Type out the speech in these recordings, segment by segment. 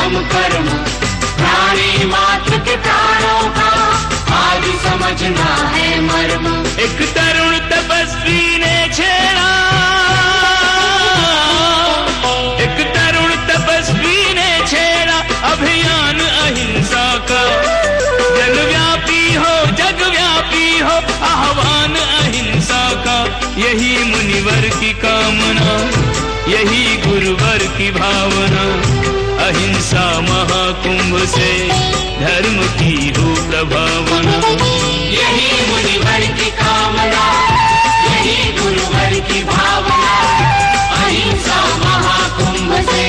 हम कर्म, प्राणी मात्र के प्राणों का आज समझना है मर्म। एक तरुण तपस्वी ने छेड़ा, एक तरुण तपस्वी ने छेड़ा अभियान अहिंसा का। जगव्यापी हो, जगव्यापी हो आह्वान अहिंसा का। यही मुनिवर की कामना, यही गुरुवर की भावना। अहिंसा महाकुंभ से धर्म की हो प्रभावना। यही मुनिवर की कामना, यही गुरुवर की भावना। अहिंसा महाकुंभ से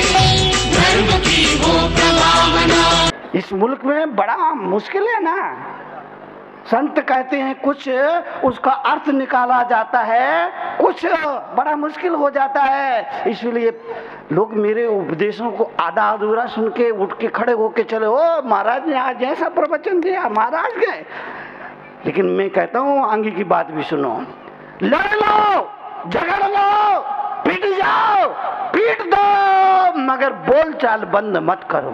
धर्म की हो प्रभावना। इस मुल्क में बड़ा मुश्किल है ना। संत कहते हैं कुछ, उसका अर्थ निकाला जाता है कुछ, बड़ा मुश्किल हो जाता है। इसलिए लोग मेरे उपदेशों को आधा अधूरा सुन के उठ के खड़े होके चले, ओ महाराज ने आज ऐसा प्रवचन दिया, महाराज गए। लेकिन मैं कहता हूँ आगे की बात भी सुनो। लड़ लो, झगड़ लो, पीट जाओ, पीट दो, मगर बोल चाल बंद मत करो।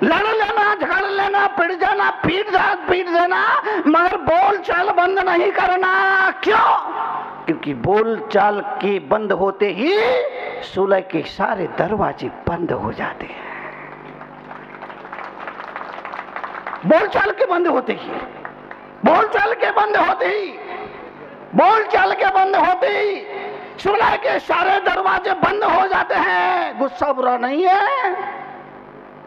लड़ लेना, झगड़ लेना, पिट जाना, पीट देना, मगर बोल चाल बंद नहीं करना। क्यों? क्योंकि बोल चाल के बंद होते ही सुलह के सारे दरवाजे बंद हो जाते हैं। बोल चाल के बंद होते ही, बोल चाल के बंद होते ही, बोल चाल के बंद होते ही सुलह के सारे दरवाजे बंद हो जाते हैं। गुस्सा बुरा नहीं है।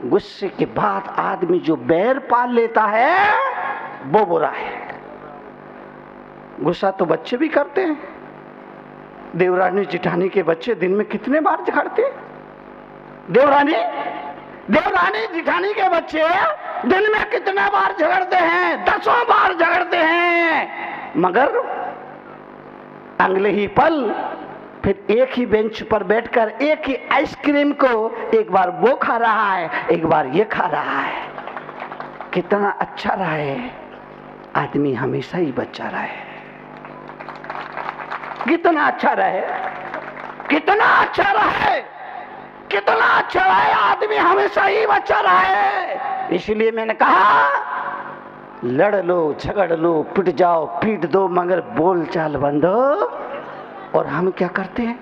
गुस्से के बाद आदमी जो बैर पाल लेता है वो बुरा है। गुस्सा तो बच्चे भी करते हैं। देवरानी जिठानी के बच्चे दिन में कितने बार झगड़ते हैं? देवरानी जिठानी के बच्चे दिन में कितने बार झगड़ते हैं? 10 बार झगड़ते हैं। मगर अगले ही पल फिर एक ही बेंच पर बैठकर एक ही आइसक्रीम को एक बार वो खा रहा है, एक बार ये खा रहा है। कितना अच्छा रहे आदमी, हमेशा ही बच्चा रहे। कितना अच्छा रहे, कितना अच्छा रहे, कितना अच्छा रहे आदमी, हमेशा ही बच्चा रहे। इसलिए मैंने कहा लड़ लो, झगड़ लो, पिट जाओ, पीट दो, मगर बोल चाल बंद हो। और हम क्या करते हैं?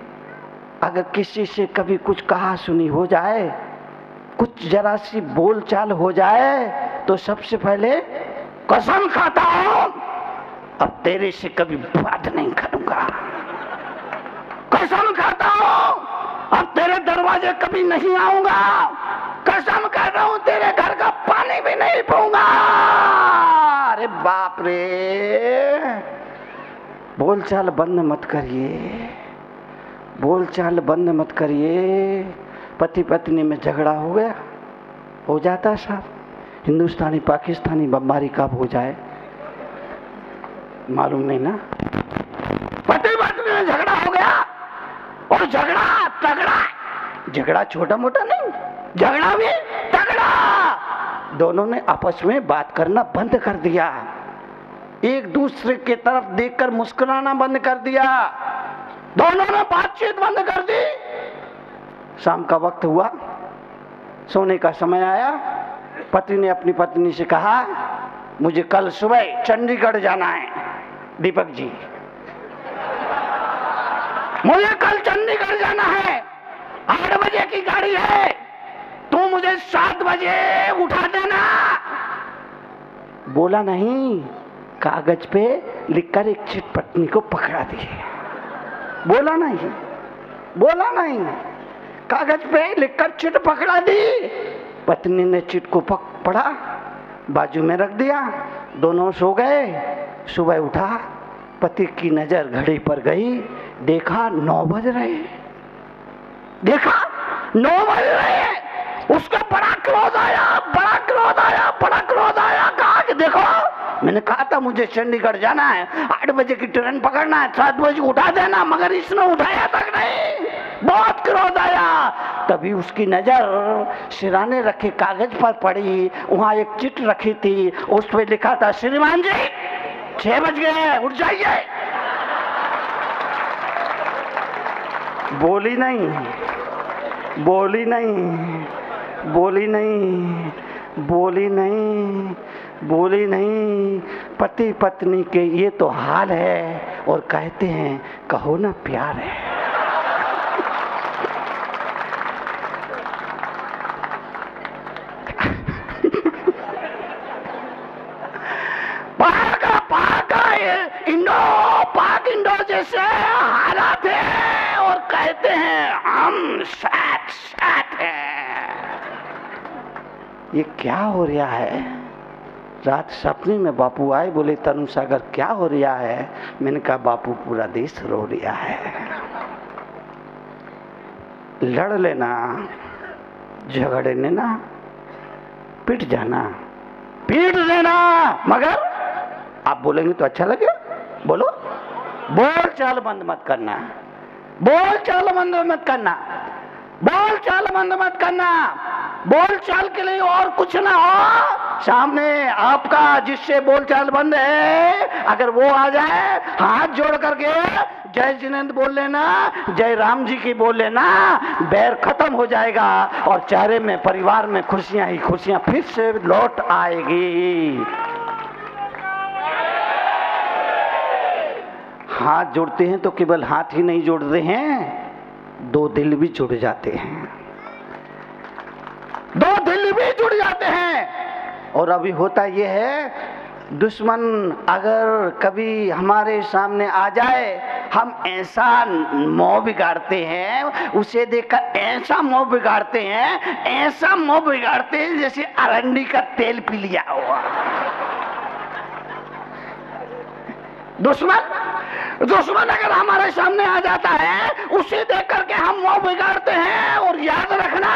अगर किसी से कभी कुछ कहा सुनी हो जाए, कुछ जरा सी बोल चाल हो जाए, तो सबसे पहले कसम खाता हूं अब तेरे से कभी बात नहीं करूंगा। कसम खाता हूं अब तेरे दरवाजे कभी नहीं आऊंगा। कसम कर रहा हूं तेरे घर का पानी भी नहीं पीऊंगा। अरे बाप रे! बोल चाल बंद मत करिए, बोल चाल बंद मत करिए। पति पत्नी में झगड़ा हो गया, हो जाता है साहब। हिंदुस्तानी पाकिस्तानी बमबारी कब हो जाए मालूम नहीं ना। पति पत्नी में झगड़ा हो गया, और झगड़ा तगड़ा, झगड़ा छोटा मोटा नहीं, झगड़ा भी तगड़ा। दोनों ने आपस में बात करना बंद कर दिया, एक दूसरे के तरफ देखकर मुस्कुराना बंद कर दिया, दोनों ने बातचीत बंद कर दी। शाम का वक्त हुआ, सोने का समय आया। पति ने अपनी पत्नी से कहा, मुझे कल सुबह चंडीगढ़ जाना है। दीपक जी, मुझे कल चंडीगढ़ जाना है, 8 बजे की गाड़ी है, तू मुझे 7 बजे उठा देना। बोला नहीं, कागज पे लिखकर एक चिट पत्नी को पकड़ा दी। बोला नहीं, बोला नहीं, कागज पे लिखकर चिट पकड़ा दी। पत्नी ने चिट को पढ़ा, बाजू में रख दिया, दोनों सो गए। सुबह उठा, पति की नजर घड़ी पर गई, देखा 9 बज रहे, देखा 9 बज रहे। उसका बड़ा क्रोध आया, बड़ा क्रोध आया, बड़ा क्रोध आया। कहा कि देखो, मैंने कहा था मुझे चंडीगढ़ जाना है, 8 बजे की ट्रेन पकड़ना है, 7 बजे उठा देना, मगर इसने उठाया तक नहीं। बहुत क्रोध आया। तभी उसकी नजर सिराने रखे कागज पर पड़ी, वहां एक चिट रखी थी, उस पर लिखा था, श्रीमान जी 6 बज गए, उठ जाइए। बोली नहीं, बोली नहीं, बोली नहीं, बोली नहीं, बोली नहीं। पति पत्नी के ये तो हाल है और कहते हैं कहो ना प्यार है। पाक इंडो जैसे हालात है और कहते हैं हम साथ साथ हैं। ये क्या हो रहा है? रात सपने में बापू आए, बोले तनु सागर क्या हो रहा है? मैंने कहा बापू पूरा देश रो रहा है। लड़ लेना, झगड़े लेना, पिट जाना, पीट लेना, मगर आप बोलेंगे तो अच्छा लगे। बोलो, बोल चाल बंद मत करना, बोल चाल बंद मत करना, बोल चाल बंद मत करना। बोल चाल के लिए और कुछ ना हो, सामने आपका जिससे बोल चाल बंद है, अगर वो आ जाए हाथ जोड़ करके जय जिनेंद्र बोल लेना, जय राम जी की बोल लेना, बैर खत्म हो जाएगा और चेहरे में परिवार में खुशियां ही खुशियां फिर से लौट आएगी। हाथ जोड़ते हैं तो केवल हाथ ही नहीं जोड़ते हैं, दो दिल भी जुड़ जाते हैं, दो दिल भी जुड़ जाते हैं। और अभी होता यह है, दुश्मन अगर कभी हमारे सामने आ जाए, हम ऐसा मोह बिगाड़ते हैं, उसे देखकर ऐसा मोह बिगाड़ते हैं, ऐसा मोह बिगाड़ते हैं जैसे अरंडी का तेल पी लिया हुआ। दुश्मन अगर हमारे सामने आ जाता है, उसे देख करके हम मोह बिगाड़ते हैं। और याद रखना,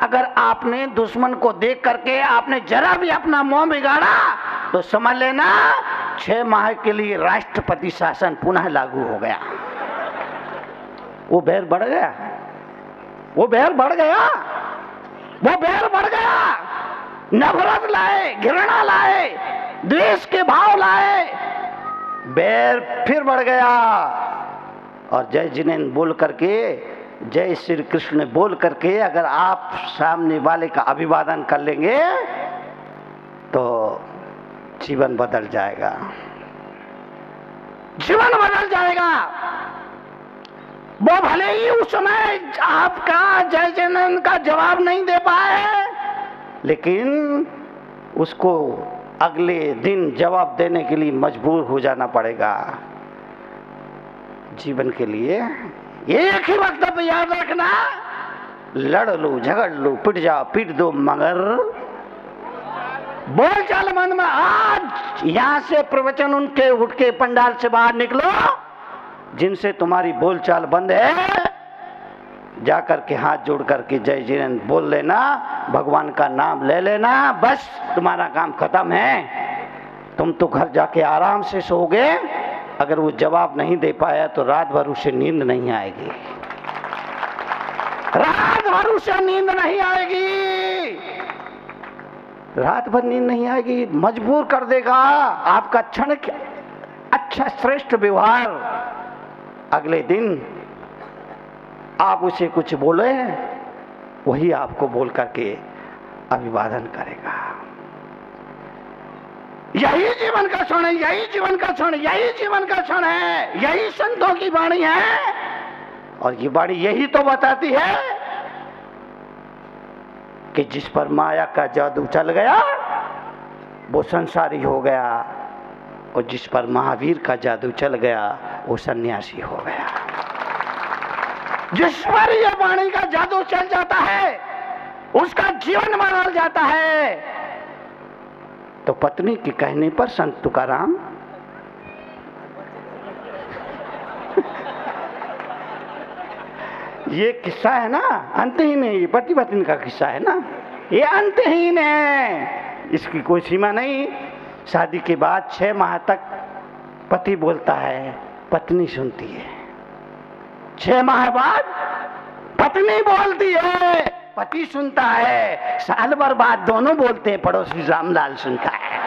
अगर आपने दुश्मन को देख करके आपने जरा भी अपना मोह बिगाड़ा तो समझ लेना 6 माह के लिए राष्ट्रपति शासन पुनः लागू हो गया। वो बैर बढ़ गया, वो बैर बढ़ गया, वो बैर बढ़ गया। नफरत लाए, घृणा लाए, द्वेष के भाव लाए, बैर फिर बढ़ गया। और जय जिनेंद्र बोल करके, जय श्री कृष्ण बोल करके अगर आप सामने वाले का अभिवादन कर लेंगे तो जीवन बदल जाएगा, जीवन बदल जाएगा। वो भले ही उस समय आपका जय जिनेंद्र का जवाब नहीं दे पाए, लेकिन उसको अगले दिन जवाब देने के लिए मजबूर हो जाना पड़ेगा। जीवन के लिए एक ही वक्तव्य याद रखना, लड़ लो, झगड़ लो, पिट जाओ, पीट दो, मगर बोल चाल मन में। आज यहां से प्रवचन उनके उठ के पंडाल से बाहर निकलो, जिनसे तुम्हारी बोल चाल बंद है, जाकर के हाथ जोड़ करके जय जिनेंद्र बोल लेना, भगवान का नाम ले लेना, बस तुम्हारा काम खत्म है। तुम तो घर जाके आराम से सोओगे। अगर वो जवाब नहीं दे पाया तो रात भर उसे नींद नहीं आएगी, रात भर उसे नींद नहीं आएगी, रात भर नींद नहीं आएगी। मजबूर कर देगा आपका क्षण अच्छा श्रेष्ठ व्यवहार। अगले दिन आप उसे कुछ बोले, वही आपको बोल करके अभिवादन करेगा। यही जीवन का क्षण है, यही जीवन का क्षण, यही जीवन का क्षण है, यही संतों की वाणी है। और ये वाणी यही तो बताती है कि जिस पर माया का जादू चल गया वो संसारी हो गया, और जिस पर महावीर का जादू चल गया वो सन्यासी हो गया। जिस पर यह वाणी का जादू चल जाता है उसका जीवन बदल जाता है। तो पत्नी के कहने पर संत तुकाराम ये किस्सा है ना, अंतहीन है, ये पति पत्नी का किस्सा है ना, ये अंतहीन है, इसकी कोई सीमा नहीं। शादी के बाद 6 माह तक पति बोलता है, पत्नी सुनती है। 6 माह बाद पत्नी बोलती है, पति सुनता है। साल भर बाद दोनों बोलते हैं, पड़ोसी रामलाल सुनता है।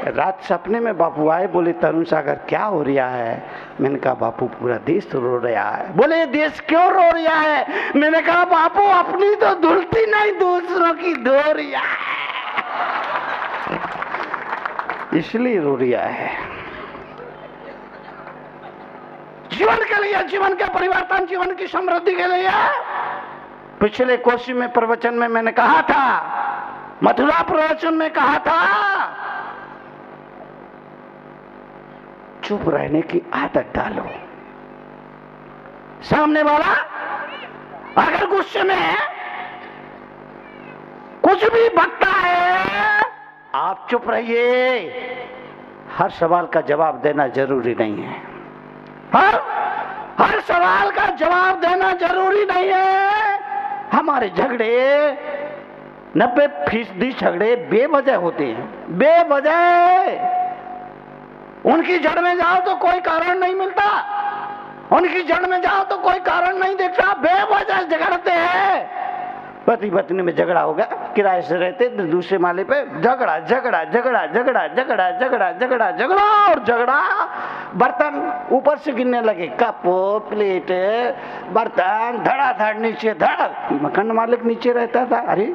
रात सपने में बापू आए, बोले तरुण सागर क्या हो रहा है? मैंने कहा बापू पूरा देश रो रहा है। बोले ये देश क्यों रो रहा है? मैंने कहा बापू अपनी तो धुलती नहीं, दूसरों की धो रहा है, इसलिए रो रहा है। जीवन के लिए, जीवन के परिवर्तन, जीवन की समृद्धि के लिए। पिछले कोशी में प्रवचन में मैंने कहा था, मथुरा प्रवचन में कहा था, चुप रहने की आदत डालो। सामने वाला अगर गुस्से में है, कुछ भी बकता है, आप चुप रहिए। हर सवाल का जवाब देना जरूरी नहीं है। हर सवाल का जवाब देना जरूरी नहीं है। हमारे झगड़े 90% झगड़े बेवजह होते हैं, बेवजह। उनकी जड़ में जाओ तो कोई कारण नहीं मिलता, उनकी जड़ में जाओ तो कोई कारण नहीं दिखता, बेवजह झगड़ते हैं। पति पत्नी में झगड़ा हो गया, किराए से रहते दूसरे माले पे, झगड़ा झगड़ा झगड़ा झगड़ा झगड़ा झगड़ा झगड़ा झगड़ा और झगड़ा। बर्तन ऊपर से गिरने लगे, कप प्लेट बर्तन धड़ाधड़ नीचे, धड़। मकान मालिक नीचे रहता था, अरे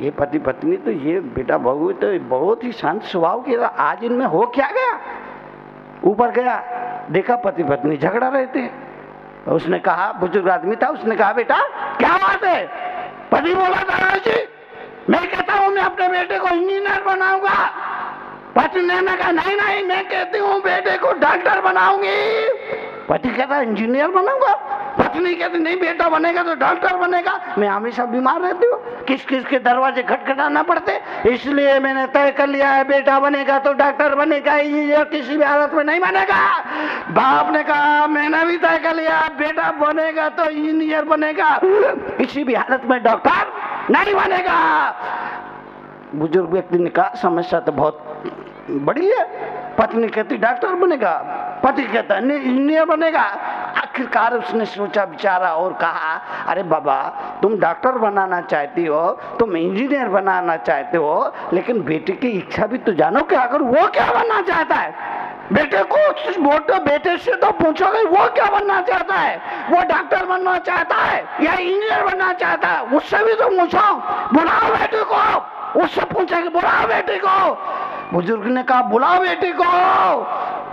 ये पति पत्नी तो, ये बेटा बहू तो बहुत ही शांत स्वभाव के, आज इनमें हो क्या गया? ऊपर गया, देखा पति पत्नी झगड़ा रहे थे। उसने कहा, बुजुर्ग आदमी था, उसने कहा बेटा क्या बात है? पति बोला दादाजी मैं कहता हूँ मैं अपने बेटे को इंजीनियर बनाऊंगा। पत्नी ने कहा नहीं नहीं, मैं कहती हूँ बेटे को डॉक्टर बनाऊंगी। पति कहता इंजीनियर बनाऊंगा, पत्नी कहती नहीं बेटा बनेगा तो डॉक्टर बनेगा। मैं हमेशा बीमार रहती हूँ, किस किस के दरवाजे खटखटाना पड़ते, इसलिए मैंने तय कर लिया है बेटा बनेगा तो डॉक्टर बनेगा, इंजीनियर किसी भी हालत में नहीं बनेगा। बाप ने कहा मैंने भी तय कर लिया बेटा बनेगा तो इंजीनियर बनेगा, किसी भी हालत में डॉक्टर नहीं बनेगा। बुजुर्ग व्यक्ति ने कहा समस्या तो बहुत बड़ी है। पत्नी कहती डॉक्टर बनेगा, पति कहता इंजीनियर बनेगा। आखिरकार उसने सोचा विचारा और कहा अरे बाबा तुम डॉक्टर बनाना चाहती हो, तुम इंजीनियर बनाना चाहते हो, लेकिन बेटे की इच्छा भी तो जानो कि अगर वो क्या बनना चाहता है। बेटे को वोटो बेटे से तो पूछोगे वो क्या बनना चाहता है, वो डॉक्टर बनना चाहता है या इंजीनियर बनना चाहता है, उससे भी तो पूछो। बुलाओ बेटे को, उससे पूछेंगे बुलाओ बेटे को। बुजुर्ग ने कहा बुलाओ बेटे को।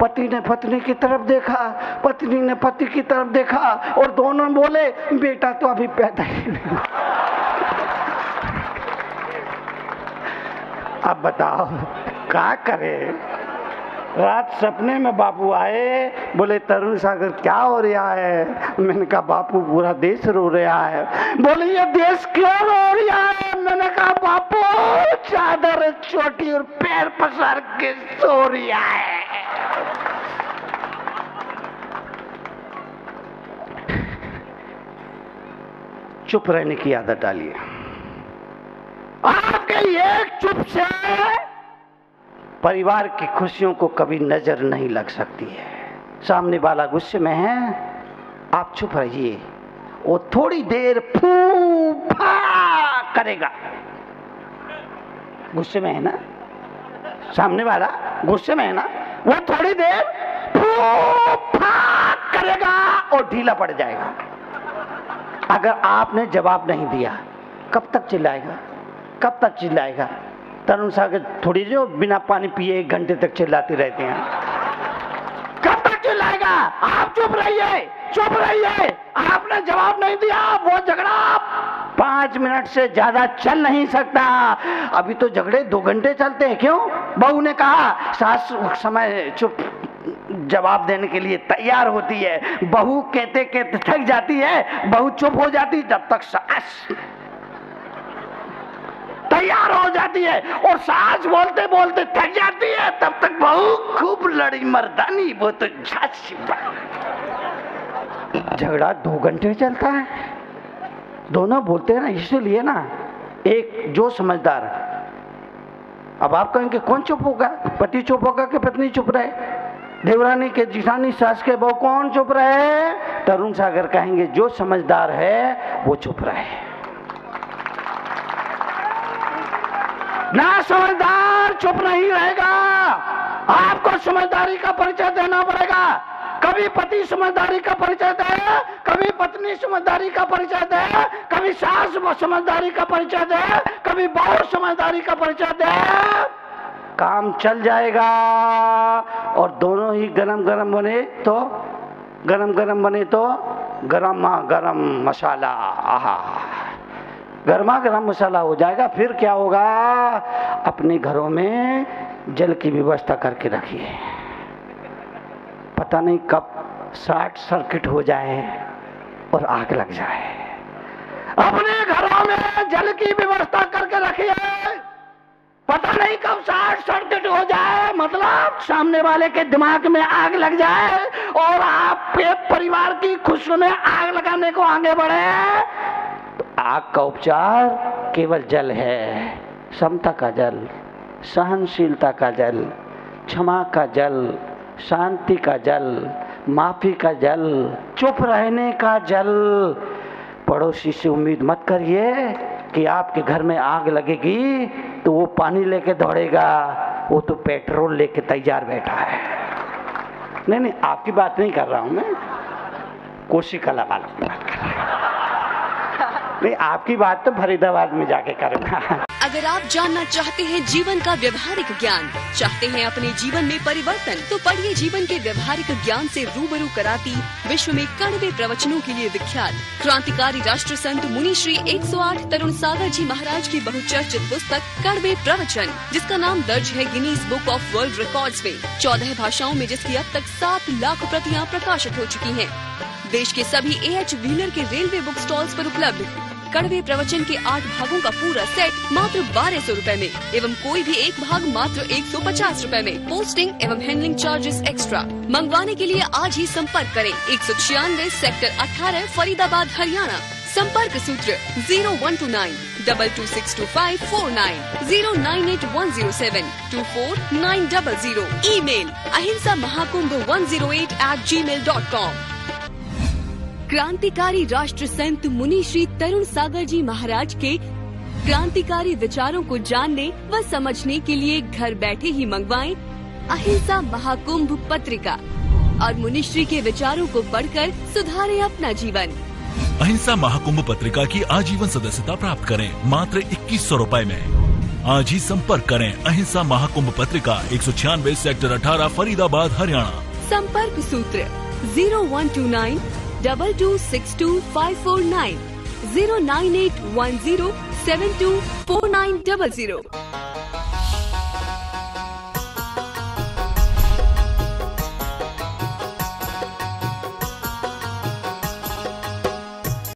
पति ने पत्नी की तरफ देखा, पत्नी ने पति की तरफ देखा और दोनों बोले बेटा तो अभी पैदा ही नहीं। अब बताओ क्या करे? रात सपने में बापू आए, बोले तरुण सागर क्या हो रहा है? मैंने कहा बापू पूरा देश रो रहा है। बोले ये देश क्यों रो रहा है? मैंने कहा बापू चादर छोटी और पैर पसार के सो रहा है। चुप रहने की आदत डालिए। आपके एक चुप से परिवार की खुशियों को कभी नजर नहीं लग सकती है। सामने वाला गुस्से में है, आप चुप रहिए, वो थोड़ी देर फू फा करेगा। गुस्से में है ना, सामने वाला गुस्से में है ना, वो थोड़ी देर फू फा करेगा और ढीला पड़ जाएगा। अगर आपने जवाब नहीं दिया कब तक चिल्लाएगा, कब तक चिल्लाएगा? तरुण सागर थोड़ी जो बिना पानी पिए 1 घंटे तक चिल्लाते रहते हैं, कब तक चिल्लाएगा? आप चुप रहिए, चुप रहिए। आपने जवाब नहीं दिया, वो झगड़ा 5 मिनट से ज्यादा चल नहीं सकता। अभी तो झगड़े 2 घंटे चलते हैं। क्यों? बहू ने कहा, सास समय चुप जवाब देने के लिए तैयार होती है, बहू कहते कहते थक जाती है, बहू चुप हो जाती, जब तक सास तैयार हो जाती है और सास बोलते बोलते थक जाती है, तब तक बहू खूब लड़ी मर्दानी, वो तो झांसी। झगड़ा 2 घंटे चलता है, दोनों बोलते हैं ना, इसलिए ना एक जो समझदार। अब आप कहेंगे कौन चुप होगा? पति चुप होगा कि पत्नी चुप रहे? देवरानी के जिठानी सास के बहू कौन चुप रहे? तरुण सागर कहेंगे जो समझदार है वो चुप रहे। ना समझदार चुप नहीं रहेगा। आपको समझदारी का परिचय देना पड़ेगा। कभी पति समझदारी का परिचय दे, कभी पत्नी समझदारी का परिचय दे, कभी सास समझदारी का परिचय दे, कभी बहू समझदारी का परिचय दे, काम चल जाएगा। और दोनों ही गरम गरम बने तो गरमा गरम मसाला, आहा, गर्मा गरम मसाला हो जाएगा। फिर क्या होगा, अपने घरों में जल की व्यवस्था करके रखिए। पता नहीं कब शॉर्ट सर्किट हो जाए और आग लग जाए। अपने घरों में जल की व्यवस्था करके रखिए। पता नहीं कब शॉर्ट सर्किट हो जाए, मतलब सामने वाले के दिमाग में आग लग जाए और आपके परिवार की खुशियों में आग लगाने को आगे बढ़े। तो आग का उपचार केवल जल है। समता का जल, सहनशीलता का जल, क्षमा का जल, शांति का जल, माफी का जल, चुप रहने का जल। पड़ोसी से उम्मीद मत करिए कि आपके घर में आग लगेगी तो वो पानी लेके दौड़ेगा, वो तो पेट्रोल लेके तैयार बैठा है। नहीं, आपकी बात नहीं कर रहा हूं मैं, कोसी कला वालों की बात कर रहा हूं। नहीं, आपकी बात तो फरीदाबाद में जाके करूंगा। अगर आप जानना चाहते हैं जीवन का व्यवहारिक ज्ञान, चाहते हैं अपने जीवन में परिवर्तन, तो पढ़िए जीवन के व्यवहारिक ज्ञान से रूबरू कराती विश्व में कड़वे प्रवचनों के लिए विख्यात क्रांतिकारी राष्ट्र संत मुनि श्री 108 तरुण सागर जी महाराज की बहुचर्चित पुस्तक कड़वे प्रवचन, जिसका नाम दर्ज है Guinness book of world records में। 14 भाषाओं में जिसकी अब तक 7 लाख प्रतियां प्रकाशित हो चुकी हैं। देश के सभी AH व्हीलर के रेलवे बुक स्टॉल्स पर उपलब्ध कड़वे प्रवचन के 8 भागों का पूरा सेट मात्र 1200 रुपए में एवं कोई भी एक भाग मात्र 150 रुपए में। पोस्टिंग एवं हैंडलिंग चार्जेस एक्स्ट्रा। मंगवाने के लिए आज ही संपर्क करें 196 सेक्टर 18 फरीदाबाद हरियाणा। संपर्क सूत्र 0129 226254 098 107 ईमेल ahimsamahakubh108@gmail.com। क्रांतिकारी राष्ट्र संत मुनि श्री तरुण सागर जी महाराज के क्रांतिकारी विचारों को जानने व समझने के लिए घर बैठे ही मंगवाएं अहिंसा महाकुंभ पत्रिका और मुनिश्री के विचारों को पढ़कर सुधारें अपना जीवन। अहिंसा महाकुंभ पत्रिका की आजीवन सदस्यता प्राप्त करें मात्र 2100 रुपए में। आज ही संपर्क करें अहिंसा महाकुंभ पत्रिका 196 सेक्टर 18 फरीदाबाद हरियाणा। संपर्क सूत्र 0129 226254 09810724900।